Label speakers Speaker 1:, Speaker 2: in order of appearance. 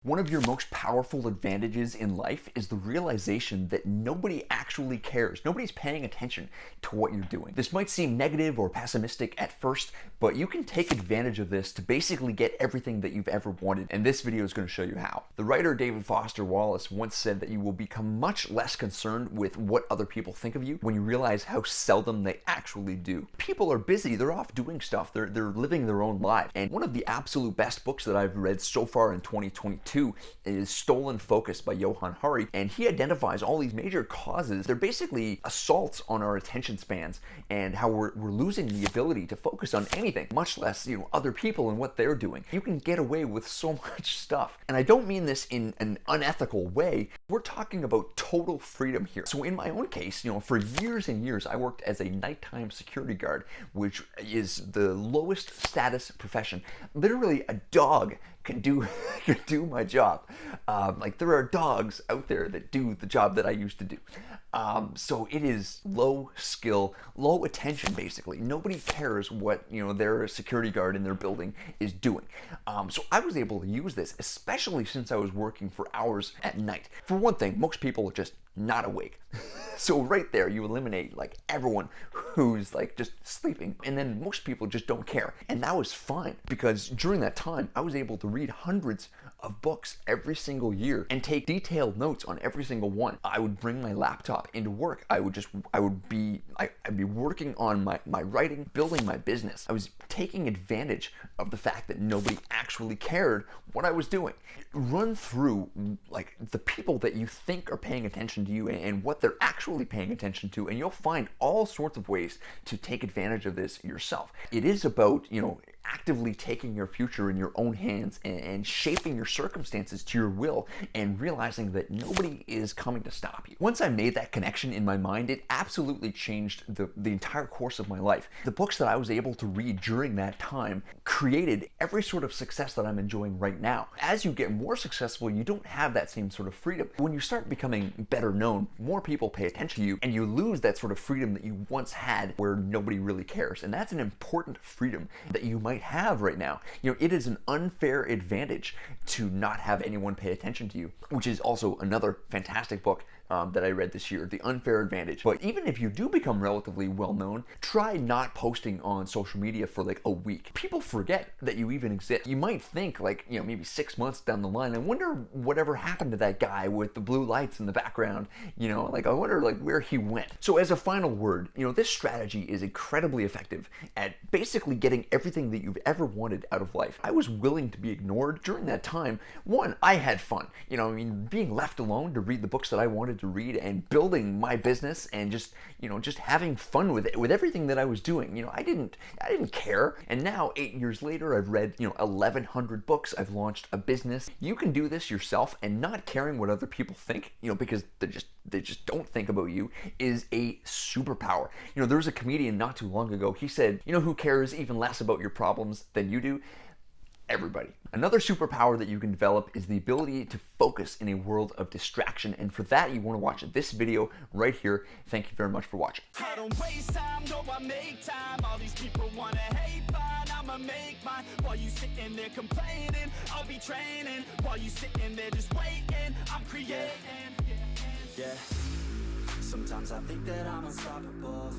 Speaker 1: One of your most powerful advantages in life is the realization that nobody actually cares. Nobody's paying attention to what you're doing. This might seem negative or pessimistic at first, but you can take advantage of this to basically get everything that you've ever wanted, and this video is going to show you how. The writer David Foster Wallace once said that you will become much less concerned with what other people think of you when you realize how seldom they actually do. People are busy, they're off doing stuff, they're living their own lives. And one of the absolute best books that I've read so far in 2022 is Stolen Focus by Johann Hari, and he identifies all these major causes. They're basically assaults on our attention spans and how we're losing the ability to focus on anything, much less other people and what they're doing. You can get away with so much stuff, and I don't mean this in an unethical way. We're talking about total freedom here. So in my own case, for years and years, I worked as a nighttime security guard, which is the lowest status profession. Literally, a dog can do my job. Like, there are dogs out there that do the job that I used to do. So it is low skill, low attention, basically. Nobody cares what their security guard in their building is doing. So I was able to use this, especially since I was working for hours at night. For one thing, most people are just not awake. So right there, you eliminate like everyone who's like just sleeping, and then most people just don't care. And that was fine, because during that time, I was able to read hundreds of books every single year and take detailed notes on every single one. I would bring my laptop into work. I'd be working on my writing, building my business. I was taking advantage of the fact that nobody actually cared what I was doing. Run through like the people that you think are paying attention to you and what they're actually paying attention to, and you'll find all sorts of ways to take advantage of this yourself. It is about, actively taking your future in your own hands and shaping your circumstances to your will, and realizing that nobody is coming to stop you. Once I made that connection in my mind, it absolutely changed the entire course of my life. The books that I was able to read during that time created every sort of success that I'm enjoying right now. As you get more successful, you don't have that same sort of freedom. When you start becoming better known, more people pay attention to you, and you lose that sort of freedom that you once had where nobody really cares. And that's an important freedom that you might have right now. It is an unfair advantage to not have anyone pay attention to you, which is also another fantastic book that I read this year, The Unfair Advantage. But even if you do become relatively well known, try not posting on social media for like a week. People forget that you even exist. You might think like, maybe 6 months down the line, I wonder whatever happened to that guy with the blue lights in the background, like I wonder like where he went. So as a final word, this strategy is incredibly effective at basically getting everything that you've ever wanted out of life. I was willing to be ignored during that time. One, I had fun. Being left alone to read the books that I wanted to read and building my business and just having fun with it, with everything that I was doing. I didn't care. And now 8 years later, I've read 1,100 books. I've launched a business. You can do this yourself, and not caring what other people think, because they just don't think about you, is a superpower. There was a comedian not too long ago. He said, who cares even less about your problems than you do? Everybody. Another superpower that you can develop is the ability to focus in a world of distraction, and for that you want to watch this video right here. Thank you very much for watching.
Speaker 2: I don't waste time, no, I make time. All these people wanna hate, fine, I'ma make mine. While you sitting there complaining, I'll be training. While you sitting there just waiting, I'm creating. Yeah. Sometimes I think that I'm unstoppable.